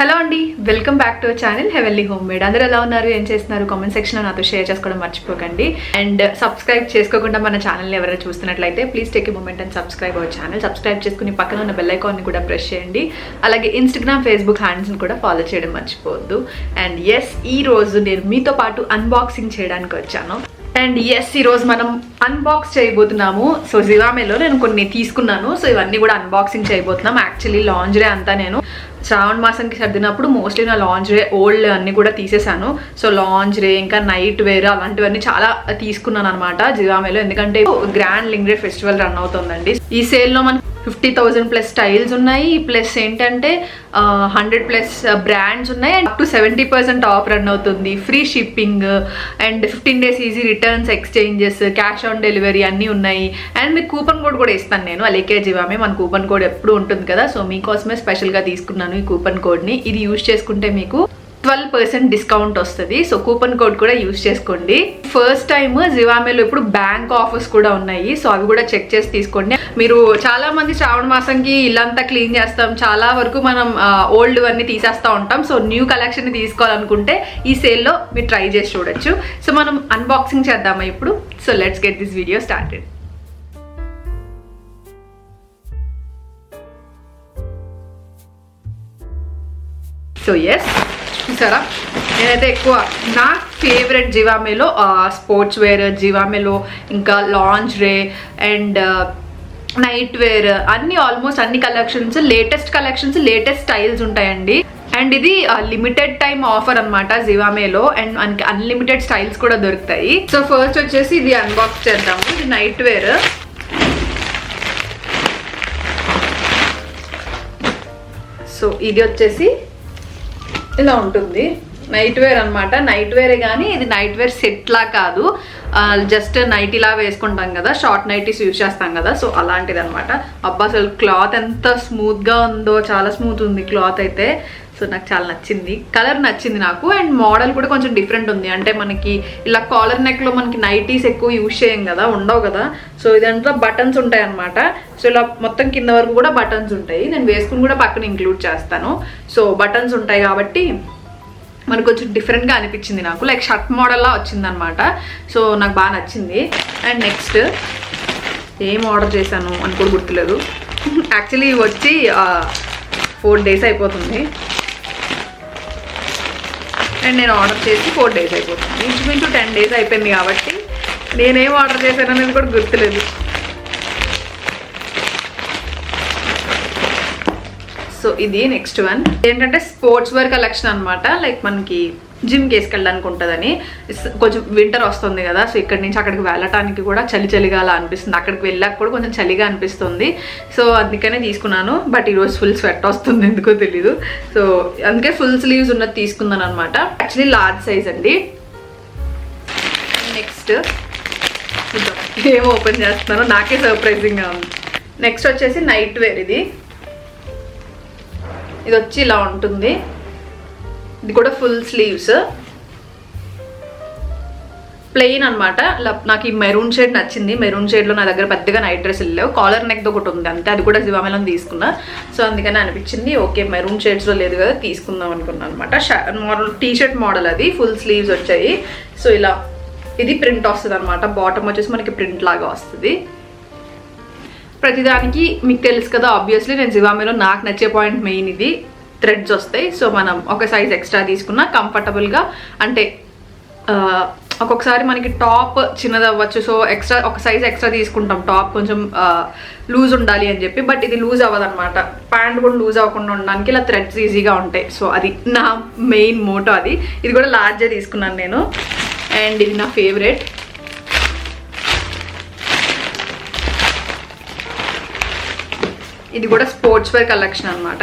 Hello అండి, welcome back to our channel heavenly home made. అందరూ ఎలా ఉన్నారు, ఏం చేస్తున్నారు? కామెంట్ సెక్షన్లో నాతో షేర్ చేసుకోవడం మర్చిపోకండి. అండ్ సబ్స్క్రైబ్ చేసుకోకుండా మన ఛానల్ని ఎవరైనా చూస్తున్నట్లయితే please take a moment and subscribe our channel. Subscribe చేసుకుని పక్కన ఉన్న బెల్ ఐకాన్ని కూడా ప్రెస్ చేయండి. అలాగే ఇన్స్టాగ్రామ్, ఫేస్బుక్ హ్యాండ్స్ని కూడా ఫాలో చేయడం మర్చిపోవద్దు. అండ్ ఎస్, ఈ రోజు నేను మీతో పాటు అన్బాక్సింగ్ చేయడానికి వచ్చాను. అండ్ ఎస్, ఈరోజు మనం అన్బాక్స్ చేయబోతున్నాము. సో జివామేలో నేను కొన్ని తీసుకున్నాను. సో ఇవన్నీ కూడా అన్బాక్సింగ్ చేయబోతున్నాం. యాక్చువల్లీ లాంజ్రే అంతా నేను శ్రావణ మాసంకి సర్దినప్పుడు మోస్ట్లీ నా లాంజ్రే ఓల్డ్ అన్నీ కూడా తీసేసాను. సో లాంజ్రే ఇంకా నైట్ వేర్ అలాంటివన్నీ చాలా తీసుకున్నాను అనమాట జివామేలో. ఎందుకంటే గ్రాండ్ లింగరే ఫెస్టివల్ రన్ అవుతుందండి. ఈ సేల్లో మనకి 50,000 ప్లస్ స్టైల్స్ ఉన్నాయి. ప్లస్ ఏంటంటే 100 ప్లస్ బ్రాండ్స్ ఉన్నాయి. And up to 70% off run అవుతుంది. Free shipping and 15 days easy returns, exchanges, cash on delivery అన్నీ ఉన్నాయి. అండ్ మీకు కూపన్ కోడ్ కూడా ఇస్తాను నేను. అలేకే జివామే మన కూపన్ కోడ్ ఎప్పుడు ఉంటుంది కదా. సో మీకోసమే స్పెషల్గా తీసుకున్నాను ఈ కూపన్ కోడ్ని. ఇది యూజ్ చేసుకుంటే మీకు 12% డిస్కౌంట్ వస్తుంది. సో కూపన్ కోడ్ కూడా యూజ్ చేసుకోండి. ఫస్ట్ టైం జివామేలో ఇప్పుడు బ్యాంక్ ఆఫర్స్ కూడా ఉన్నాయి. సో అవి కూడా చెక్ చేసి తీసుకోండి. మీరు చాలా మంది శ్రావణ మాసంకి ఇల్లంతా క్లీన్ చేస్తాం, చాలా వరకు మనం ఓల్డ్ అన్ని తీసేస్తూ ఉంటాం. సో న్యూ కలెక్షన్ తీసుకోవాలనుకుంటే ఈ సేల్లో మీరు ట్రై చేసి చూడొచ్చు. సో మనం అన్బాక్సింగ్ చేద్దామా ఇప్పుడు? So let's get this video started. So yes, చూసారా, నేనైతే ఎక్కువ నా ఫేవరెట్ జివామేలో స్పోర్ట్స్ వేర్, జివామేలో ఇంకా లాంజ్రే అండ్ నైట్ వేర్ అన్ని ఆల్మోస్ట్ అన్ని collections, latest collections, latest styles ఉంటాయండి. అండ్ ఇది లిమిటెడ్ టైమ్ ఆఫర్ అనమాట జివామేలో. అండ్ మనకి అన్లిమిటెడ్ స్టైల్స్ కూడా దొరుకుతాయి. సో ఫస్ట్ వచ్చేసి ఇది అన్బాక్స్ చేద్దాము. ఇది నైట్ వేర్. సో ఇది వచ్చేసి ఇలా ఉంటుంది. నైట్ వేర్ అనమాట. నైట్ వేరే కానీ ఇది నైట్ వేర్ సెట్లా కాదు, జస్ట్ నైటీలా వేసుకుంటాం కదా, షార్ట్ నైటీస్ యూజ్ చేస్తాం కదా. సో అలాంటిది అనమాట. అబ్బా, అసలు క్లాత్ ఎంత స్మూత్గా ఉందో, చాలా స్మూత్ ఉంది క్లాత్ అయితే. సో నాకు చాలా నచ్చింది, కలర్ నచ్చింది నాకు. అండ్ మోడల్ కూడా కొంచెం డిఫరెంట్ ఉంది. అంటే మనకి ఇలా కాలర్ నెక్లో మనకి నైటీస్ ఎక్కువ యూజ్ చేయం కదా, ఉండవు కదా. సో ఇదంతా బటన్స్ ఉంటాయి అనమాట. సో ఇలా మొత్తం కింద వరకు కూడా బటన్స్ ఉంటాయి. నేను వేసుకుని కూడా పక్కన ఇంక్లూడ్ చేస్తాను. సో బటన్స్ ఉంటాయి కాబట్టి మనకు కొంచెం డిఫరెంట్గా అనిపించింది నాకు. లైక్ షర్ట్ మోడల్లా వచ్చింది అనమాట. సో నాకు బాగా నచ్చింది. అండ్ నెక్స్ట్ ఏం ఆర్డర్ చేశాను అని కూడా గుర్తులేదు. యాక్చువల్లీ వచ్చి 4 days అయిపోతుంది. అండ్ నేను ఆర్డర్ చేసి 4 days అయిపోతుంది. ఇంచుమించు 10 days అయిపోయింది కాబట్టి నేనేం ఆర్డర్ చేశాను అనేది కూడా గుర్తులేదు. సో ఇది నెక్స్ట్ వన్ ఏంటంటే స్పోర్ట్స్ వేర్ కలెక్షన్ అనమాట. లైక్ మనకి జిమ్కి వేసుకెళ్ళడానికి ఉంటుందని. కొంచెం వింటర్ వస్తుంది కదా. సో ఇక్కడి నుంచి అక్కడికి వెళ్ళటానికి కూడా చలిగా అలా అనిపిస్తుంది. అక్కడికి వెళ్ళాక కూడా కొంచెం చలిగా అనిపిస్తుంది. సో అందుకనే తీసుకున్నాను. బట్ ఈరోజు ఫుల్ స్వెట్ వస్తుంది, ఎందుకో తెలీదు. సో అందుకే ఫుల్ స్లీవ్స్ ఉన్నది తీసుకున్నాను అనమాట. యాక్చువల్లీ లార్జ్ సైజ్ అండి. నెక్స్ట్ ఏం ఓపెన్ చేస్తున్నానో నాకే సర్ప్రైజింగ్గా ఉంది. నెక్స్ట్ వచ్చేసి నైట్ వేర్. ఇది వచ్చి ఇలా ఉంటుంది. ఇది కూడా ఫుల్ స్లీవ్స్, ప్లెయిన్ అనమాట. నాకు ఈ మెరూన్ షేడ్ నచ్చింది. మెరూన్ షేడ్లో నా దగ్గర పెద్దగా నైట్ డ్రెస్ లేవు. కాలర్ నెక్ ఒకటి ఉంది అంతే. అది కూడా జివామేలో తీసుకున్నా. సో అందుకని అనిపించింది ఓకే మెరూన్ షేడ్స్లో లేదు కదా, తీసుకుందాం అనుకున్నాను అనమాట. మోడల్ టీషర్ట్ మోడల్, అది ఫుల్ స్లీవ్స్ వచ్చాయి. సో ఇలా ఇది ప్రింట్ వస్తుంది అనమాట. బాటమ్ వచ్చేసి మనకి ప్రింట్ లాగా వస్తుంది. ప్రతిదానికి మీకు తెలుసు కదా, ఆబ్వియస్లీ నేను జివామేలో నాకు నచ్చే పాయింట్ మెయిన్ ఇది, థ్రెడ్స్ వస్తాయి. సో మనం ఒక సైజ్ ఎక్స్ట్రా తీసుకున్నా కంఫర్టబుల్గా. అంటే ఒక్కొక్కసారి మనకి టాప్ చిన్నది అవ్వచ్చు. సో ఎక్స్ట్రా ఒక సైజ్ ఎక్స్ట్రా తీసుకుంటాం, టాప్ కొంచెం లూజ్ ఉండాలి అని చెప్పి. బట్ ఇది లూజ్ అవ్వదన్నమాట. ప్యాంట్ కూడా లూజ్ అవ్వకుండా ఉండడానికి ఇలా థ్రెడ్స్ ఈజీగా ఉంటాయి. సో అది నా మెయిన్ మోటో అది. ఇది కూడా లార్జే తీసుకున్నాను నేను. అండ్ ఇది నా ఫేవరెట్. ఇది కూడా స్పోర్ట్స్ వేర్ కలెక్షన్ అనమాట.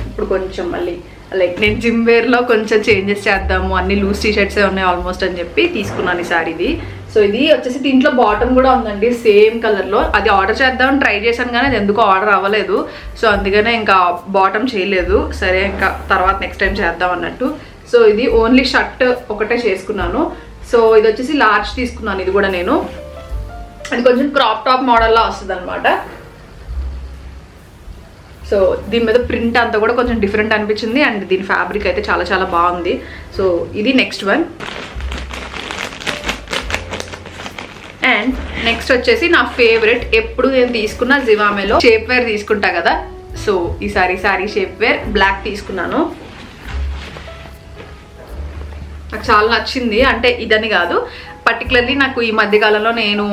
ఇప్పుడు కొంచెం మళ్ళీ లైక్ నేను జిమ్ వేర్లో కొంచెం చేంజెస్ చేద్దాము, అన్ని లూజ్ టీషర్ట్సే ఉన్నాయి ఆల్మోస్ట్ అని చెప్పి తీసుకున్నాను ఈసారి ఇది. సో ఇది వచ్చేసి దీంట్లో బాటమ్ కూడా ఉందండి సేమ్ కలర్లో. అది ఆర్డర్ చేద్దామని ట్రై చేశాను కానీ అది ఎందుకో ఆర్డర్ అవ్వలేదు. సో అందుకనే ఇంకా బాటమ్ చేయలేదు. సరే ఇంకా తర్వాత నెక్స్ట్ టైం చేద్దాం అన్నట్టు. సో ఇది ఓన్లీ షర్ట్ ఒకటే చేసుకున్నాను. సో ఇది వచ్చేసి లార్జ్ తీసుకున్నాను. ఇది కూడా నేను, అది కొంచెం క్రాప్ టాప్ మోడల్లా వస్తుంది అనమాట. సో సో దీని మీద ప్రింట్ అంతా కూడా కొంచెం డిఫరెంట్ అనిపించింది అండ్ దీని ఫ్యాబ్రిక్ అయితే చాలా చాలా బాగుంది. సో ఇది నెక్స్ట్ వన్. అండ్ నెక్స్ట్ వచ్చేసి నా ఫేవరెట్, ఎప్పుడు నేను తీసుకున్న జివామేలో షేప్ వేర్ తీసుకుంటా కదా, సో ఈసారి షేప్ వేర్ బ్లాక్ తీసుకున్నాను. నాకు చాలా నచ్చింది. అంటే ఇదని కాదు, పర్టికులర్లీ నాకు ఈ మధ్యకాలంలో నేను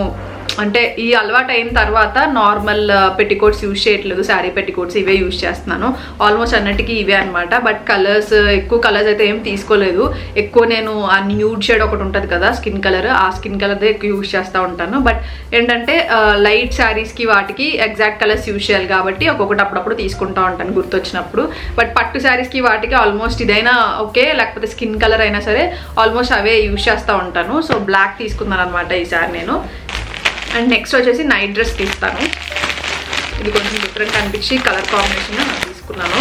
అంటే ఈ అలవాటు అయిన తర్వాత నార్మల్ పెట్టికోట్స్ యూజ్ చేయట్లేదు, శారీ పెట్టికోట్స్ ఇవే యూజ్ చేస్తున్నాను. ఆల్మోస్ట్ అన్నిటికీ ఇవే అనమాట. బట్ కలర్స్ ఎక్కువ కలర్స్ అయితే ఏం తీసుకోలేదు. ఎక్కువ నేను ఆ న్యూడ్ షేడ్ ఒకటి ఉంటుంది కదా స్కిన్ కలర్, ఆ స్కిన్ కలర్దే ఎక్కువ యూజ్ చేస్తూ ఉంటాను. బట్ ఏంటంటే లైట్ శారీస్కి వాటికి ఎగ్జాక్ట్ కలర్స్ యూజ్ చేయాలి కాబట్టి ఒక్కొక్కటి అప్పుడప్పుడు తీసుకుంటూ ఉంటాను గుర్తొచ్చినప్పుడు. బట్ పట్టు శారీస్కి వాటికి ఆల్మోస్ట్ ఇదైనా ఓకే, లేకపోతే స్కిన్ కలర్ అయినా సరే ఆల్మోస్ట్ అవే యూజ్ చేస్తూ ఉంటాను. సో బ్లాక్ తీసుకున్నాను అనమాట ఈసారి నేను. అండ్ నెక్స్ట్ వచ్చేసి నైట్ డ్రెస్ తీస్తాను. ఇది కొంచెం డిఫరెంట్ అనిపించి కలర్ కాంబినేషన్ తీసుకున్నాను.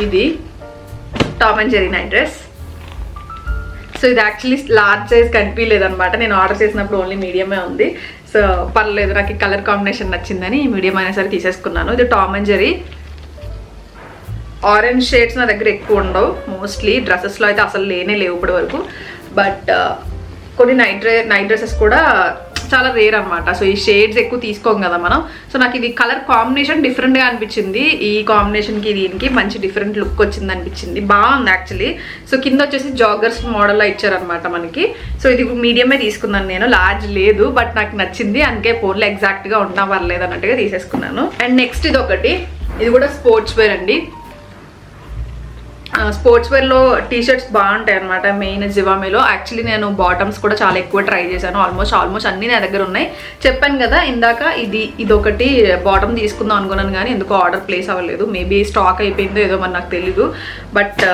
ఇది Tom and Jerry night dress. So ఇది యాక్చువల్లీ లార్జ్ సైజ్ కనిపించలేదన్నమాట, నేను ఆర్డర్ చేసినప్పుడు ఓన్లీ మీడియమే ఉంది. సో పర్లేదు, నాకు ఈ కలర్ కాంబినేషన్ నచ్చిందని మీడియం అయినా సరే తీసేసుకున్నాను. ఇది Tom and Jerry. Orange shades నా దగ్గర ఎక్కువ ఉండవు, మోస్ట్లీ డ్రెస్సెస్లో అయితే అసలు లేవు ఇప్పటి వరకు. బట్ కొన్ని నైట్ డ్రెస్సెస్ కూడా చాలా రేర్ అనమాట. సో ఈ షేడ్స్ ఎక్కువ తీసుకోం కదా మనం. సో నాకు ఇది కలర్ కాంబినేషన్ డిఫరెంట్గా అనిపించింది. ఈ కాంబినేషన్కి దీనికి మంచి డిఫరెంట్ లుక్ వచ్చింది అనిపించింది, బాగుంది యాక్చువల్లీ. సో కింద వచ్చేసి జాగర్స్ మోడల్లో ఇచ్చారనమాట మనకి. సో ఇది మీడియమే తీసుకున్నాను నేను, లార్జ్ లేదు. బట్ నాకు నచ్చింది, అందుకే ఫోన్లో ఎగ్జాక్ట్గా ఉన్నా పర్లేదు అన్నట్టుగా తీసేసుకున్నాను. అండ్ నెక్స్ట్ ఇది ఒకటి, ఇది కూడా స్పోర్ట్స్ వేర్ అండి. స్పోర్ట్స్ వేర్లో టీషర్ట్స్ బాగుంటాయి అనమాట మెయిన్ జివామేలో. యాక్చువల్లీ నేను బాటమ్స్ కూడా చాలా ఎక్కువ ట్రై చేశాను, ఆల్మోస్ట్ అన్నీ నా దగ్గర ఉన్నాయి. చెప్పాను కదా ఇందాక, ఇదొకటి బాటమ్ తీసుకుందాం అనుకున్నాను కానీ ఎందుకో ఆర్డర్ ప్లేస్ అవ్వలేదు. మేబీ స్టాక్ అయిపోయిందో ఏదో మరి నాకు తెలీదు. బట్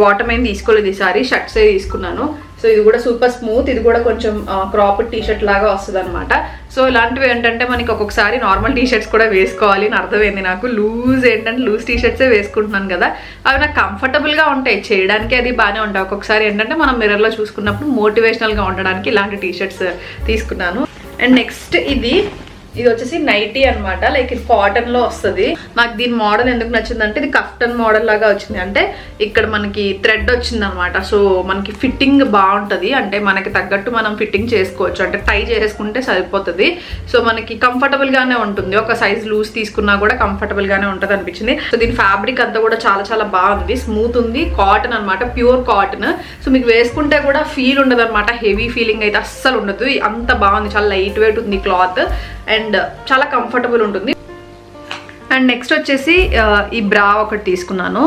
బాటమ్ ఏం తీసుకోలేదు ఈసారి, షర్ట్సే తీసుకున్నాను. సో ఇది కూడా సూపర్ స్మూత్, ఇది కూడా కొంచెం క్రాప్ టీషర్ట్ లాగా వస్తుంది అనమాట. సో ఇలాంటివి ఏంటంటే మనకి ఒక్కొక్కసారి నార్మల్ టీషర్ట్స్ కూడా వేసుకోవాలి అని అర్థమైంది నాకు. లూజ్ టీషర్ట్సే వేసుకుంటున్నాను కదా, అవి నాకు కంఫర్టబుల్గా ఉంటాయి, చేయడానికి అది బాగానే ఉంటాయి. ఒక్కొక్కసారి ఏంటంటే మనం మిర్రర్లో చూసుకున్నప్పుడు మోటివేషనల్గా ఉండడానికి ఇలాంటి టీషర్ట్స్ తీసుకున్నాను. అండ్ నెక్స్ట్ ఇది వచ్చేసి నైటీ అనమాట, లైక్ ఇది కాటన్లో వస్తుంది. నాకు దీని మోడల్ ఎందుకు నచ్చిందంటే ఇది కఫ్టన్ మోడల్ లాగా వచ్చింది. అంటే ఇక్కడ మనకి థ్రెడ్ వచ్చింది అనమాట. సో మనకి ఫిట్టింగ్ బాగుంటుంది, అంటే మనకి తగ్గట్టు మనం ఫిట్టింగ్ చేసుకోవచ్చు, అంటే టై చేసుకుంటే సరిపోతుంది. సో మనకి కంఫర్టబుల్గానే ఉంటుంది, ఒక సైజ్ లూజ్ తీసుకున్నా కూడా కంఫర్టబుల్గానే ఉంటుంది అనిపించింది. సో దీని ఫ్యాబ్రిక్ అంతా కూడా చాలా చాలా బాగుంది, స్మూత్ ఉంది, కాటన్ అనమాట, ప్యూర్ కాటన్. సో మీకు వేసుకుంటే కూడా ఫీల్ ఉండదు అనమాట, హెవీ ఫీలింగ్ అయితే అస్సలు ఉండదు. అంత బాగుంది, చాలా లైట్ వెయిట్ ఉంది క్లాత్ అండ్ చాలా కంఫర్టబుల్ ఉంటుంది. అండ్ నెక్స్ట్ వచ్చేసి ఈ బ్రా ఒకటి తీసుకున్నాను.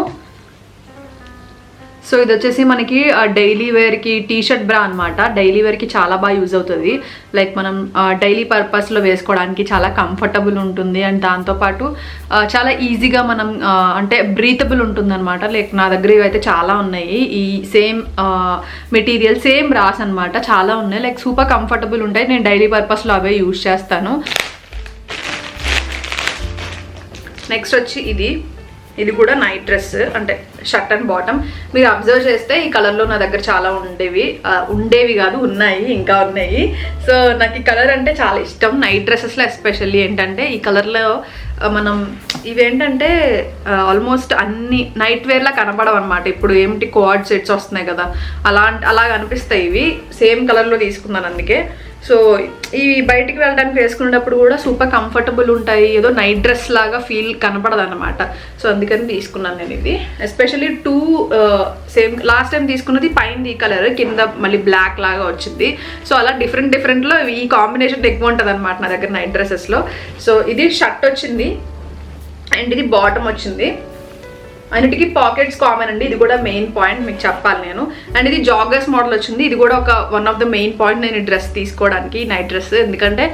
సో ఇది వచ్చేసి మనకి డైలీ వేర్కి టీషర్ట్ బ్రా అనమాట. డైలీ వేర్కి చాలా బాగా యూజ్ అవుతుంది, లైక్ మనం డైలీ పర్పస్లో వేసుకోవడానికి చాలా కంఫర్టబుల్ ఉంటుంది. అండ్ దాంతోపాటు చాలా ఈజీగా మనం అంటే బ్రీతబుల్ ఉంటుంది అనమాట. లైక్ నా దగ్గర ఇవైతే చాలా ఉన్నాయి, ఈ సేమ్ మెటీరియల్ సేమ్ బ్రాస్ అనమాట, చాలా ఉన్నాయి. లైక్ సూపర్ కంఫర్టబుల్ ఉంటాయి, నేను డైలీ పర్పస్లో అవే యూజ్ చేస్తాను. నెక్స్ట్ వచ్చి ఇది కూడా నైట్ డ్రెస్, అంటే షర్ట్ అండ్ బాటమ్. మీరు అబ్జర్వ్ చేస్తే ఈ కలర్లో నా దగ్గర చాలా ఉండేవి కాదు, ఉన్నాయి, ఇంకా ఉన్నాయి. సో నాకు ఈ కలర్ అంటే చాలా ఇష్టం. నైట్ డ్రెస్సెస్లో ఎస్పెషల్లీ ఏంటంటే ఈ కలర్లో మనం ఇవేంటంటే ఆల్మోస్ట్ అన్ని నైట్ వేర్లా కనపడవు అనమాట. ఇప్పుడు ఏమిటి క్వాడ్ సెట్స్ వస్తున్నాయి కదా, అలాగ అనిపిస్తాయి. ఇవి సేమ్ కలర్లో తీసుకున్నాను అందుకే. సో ఇవి బయటికి వెళ్ళడానికి వేసుకునేటప్పుడు కూడా సూపర్ కంఫర్టబుల్ ఉంటాయి, ఏదో నైట్ డ్రెస్ లాగా ఫీల్ కనపడదు అనమాట. సో అందుకని తీసుకున్నాను నేను ఇది. ఎస్పెషల్లీ సేమ్ లాస్ట్ టైం తీసుకున్నది పైన ఈ కలర్, కింద మళ్ళీ బ్లాక్ లాగా వచ్చింది. సో అలా డిఫరెంట్లో ఈ కాంబినేషన్ ఎక్కువ ఉంటుంది అనమాట నా దగ్గర నైట్ డ్రెస్సెస్లో. సో ఇది షర్ట్ వచ్చింది అండ్ ఇది బాటమ్ వచ్చింది. అన్నిటికీ పాకెట్స్ కామన్ అండి, ఇది కూడా మెయిన్ పాయింట్ మీకు చెప్పాలి నేను. అండ్ ఇది జాగర్స్ మోడల్ వచ్చింది, ఇది కూడా one of the main point నేను ఈ డ్రెస్ తీసుకోవడానికి, నైట్ డ్రెస్. ఎందుకంటే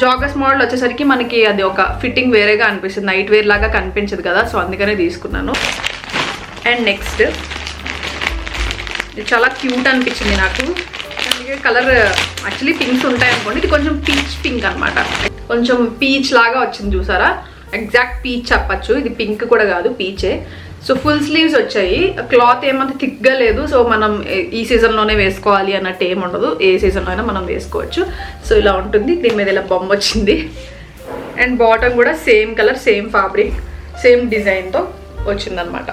జాగర్స్ మోడల్ వచ్చేసరికి మనకి అది ఒక ఫిట్టింగ్ వేరేగా అనిపిస్తుంది, నైట్ వేర్ లాగా కనిపించదు కదా. సో అందుకనే తీసుకున్నాను. అండ్ నెక్స్ట్ ఇది చాలా క్యూట్ అనిపించింది నాకు. అందుకే కలర్ యాక్చువల్లీ పింక్స్ ఉంటాయి అనుకోండి, ఇది కొంచెం పీచ్ పింక్ అనమాట, కొంచెం పీచ్ లాగా వచ్చింది చూసారా, ఎగ్జాక్ట్ పీచ్ చెప్పచ్చు. ఇది పింక్ కూడా కాదు, పీచే. సో ఫుల్ స్లీవ్స్ వచ్చాయి, క్లాత్ ఏమంత థిక్గా లేదు. సో మనం ఈ సీజన్లోనే వేసుకోవాలి అన్నట్టు ఏమి ఉండదు, ఏ సీజన్లో అయినా మనం వేసుకోవచ్చు. సో ఇలా ఉంటుంది. దీని మీద ఇలా బొమ్మ వచ్చింది. అండ్ బాటమ్ కూడా same colour, same fabric, same డిజైన్తో వచ్చిందనమాట.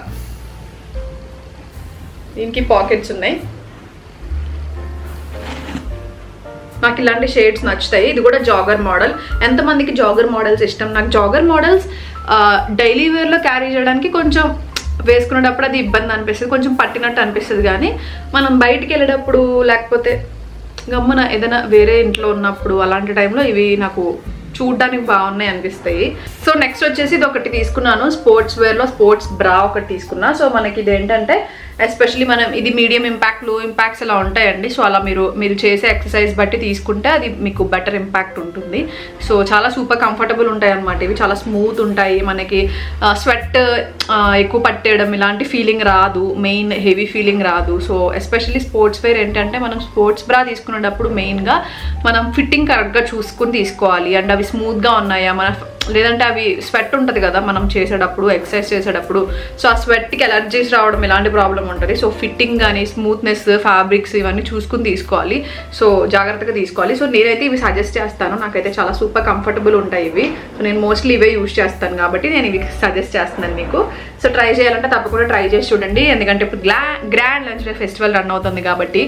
దీనికి పాకెట్స్ ఉన్నాయి. నాకు ఇలాంటి షేడ్స్ నచ్చుతాయి. ఇది కూడా జాగర్ మోడల్. ఎంతమందికి జాగర్ మోడల్స్ ఇష్టం? నాకు జాగర్ మోడల్స్ డైలీ వేర్లో క్యారీ చేయడానికి కొంచెం వేసుకునేటప్పుడు అది ఇబ్బంది అనిపిస్తుంది, కొంచెం పట్టినట్టు అనిపిస్తుంది. కానీ మనం బయటికి వెళ్ళేటప్పుడు లేకపోతే గమ్మున ఏదైనా వేరే ఇంట్లో ఉన్నప్పుడు అలాంటి టైంలో ఇవి నాకు చూడడానికి బాగున్నాయి అనిపిస్తాయి. సో నెక్స్ట్ వచ్చేసి ఇది ఒకటి తీసుకున్నాను, స్పోర్ట్స్ వేర్లో స్పోర్ట్స్ బ్రా ఒకటి తీసుకున్నా. సో మనకి ఇది ఏంటంటే ఎస్పెషల్లీ మనం ఇది మీడియం ఇంపాక్ట్, లో ఇంపాక్ట్స్ అలా ఉంటాయండి. సో అలా మీరు చేసే ఎక్సర్సైజ్ బట్టి తీసుకుంటే అది మీకు బెటర్ ఇంపాక్ట్ ఉంటుంది. సో చాలా సూపర్ కంఫర్టబుల్ ఉంటాయి అన్నమాట. ఇవి చాలా స్మూత్ ఉంటాయి, మనకి స్వెట్ ఎక్కువ పట్టేయడం ఇలాంటి ఫీలింగ్ రాదు, మెయిన్ హెవీ ఫీలింగ్ రాదు. సో ఎస్పెషల్లీ స్పోర్ట్స్ వేర్ ఏంటంటే మనం స్పోర్ట్స్ బ్రా తీసుకునేటప్పుడు మెయిన్గా మనం ఫిట్టింగ్ కరెక్ట్గా చూసుకుని తీసుకోవాలి. అండ్ అవి స్మూత్గా ఉన్నాయా, లేదంటే అవి స్వెట్ ఉంటుంది కదా మనం చేసేటప్పుడు, ఎక్సర్సైజ్ చేసేటప్పుడు. సో ఆ స్వెట్కి ఎలర్జీస్ రావడం ఇలాంటి ప్రాబ్లం ఉంటుంది. సో ఫిట్టింగ్ కానీ స్మూత్నెస్, ఫ్యాబ్రిక్స్ ఇవన్నీ చూసుకుని తీసుకోవాలి. సో జాగ్రత్తగా తీసుకోవాలి. సో నేనైతే ఇవి సజెస్ట్ చేస్తాను, నాకైతే చాలా సూపర్ కంఫర్టబుల్ ఉంటాయి ఇవి. సో నేను మోస్ట్లీ ఇవే యూజ్ చేస్తాను కాబట్టి నేను ఇవి సజెస్ట్ చేస్తున్నాను మీకు. సో ట్రై చేయాలంటే తప్పకుండా ట్రై చేసి చూడండి, ఎందుకంటే ఇప్పుడు grand lunch day festival run అవుతుంది కాబట్టి.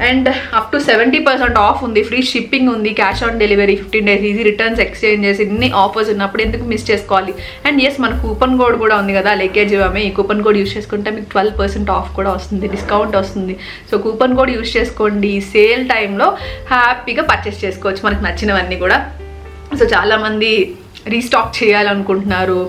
అండ్ అప్ టు 70% ఆఫ్ ఉంది, ఫ్రీ షిప్పింగ్ ఉంది, cash on delivery, 15 days easy returns, exchanges, ఇన్ని ఆఫర్స్ ఉన్నప్పుడు ఎందుకు మిస్ చేసుకోవాలి. అండ్ ఎస్ మన కూపన్ కోడ్ కూడా ఉంది కదా, Zivame. ఈ కూపన్ కోడ్ యూస్ చేసుకుంటే మీకు 12% ఆఫ్ కూడా వస్తుంది, డిస్కౌంట్ వస్తుంది. సో కూపన్ కోడ్ యూస్ చేసుకోండి, సేల్ టైంలో హ్యాపీగా పర్చేస్ చేసుకోవచ్చు మనకు నచ్చినవన్నీ కూడా. సో చాలామంది రీస్టాక్ చేయాలనుకుంటున్నారు,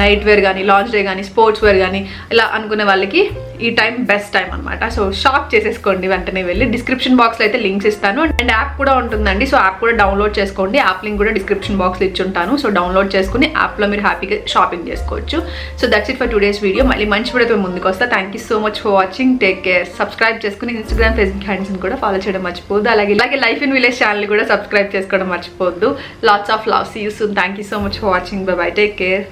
నైట్ వేర్ కానీ, లాంచ్ డే కానీ, స్పోర్ట్స్ వేర్ కానీ ఇలా అనుకునే వాళ్ళకి ఈ టైం బెస్ట్ టైం అనమాట. సో షాప్ చేసేసుకోండి వెంటనే వెళ్ళి. డిస్క్రిప్షన్ బాక్స్లో అయితే లింక్స్ ఇస్తాను, అండ్ యాప్ కూడా ఉంటుందండి. సో యాప్ కూడా డౌన్లోడ్ చేసుకోండి, యాప్ లింక్ కూడా డిస్క్రిప్షన్ బాక్స్లో ఇచ్చుంటాను. సో డౌన్లోడ్ చేసుకుని యాప్లో మీరు హ్యాపీగా షాపింగ్ చేసుకోవచ్చు. So that's it for today's video. మళ్ళీ మంచి వీడియోతో ముందుకు వస్తా. Thank you so much for watching. Take care. Subscribe చేసుకుని ఇన్స్టాగ్రామ్, ఫేస్బుక్ హ్యాండ్స్ని కూడా ఫాలో చేయడం మర్చిపోద్దు. అలాగే లైఫ్ ఇన్ విలేజ్ ఛానల్ కూడా సబ్స్క్రైబ్ చేసుకోవడం మర్చిపోద్దు. Lots of love. See you soon. Thank you so much for watching. Bye bye. Take care.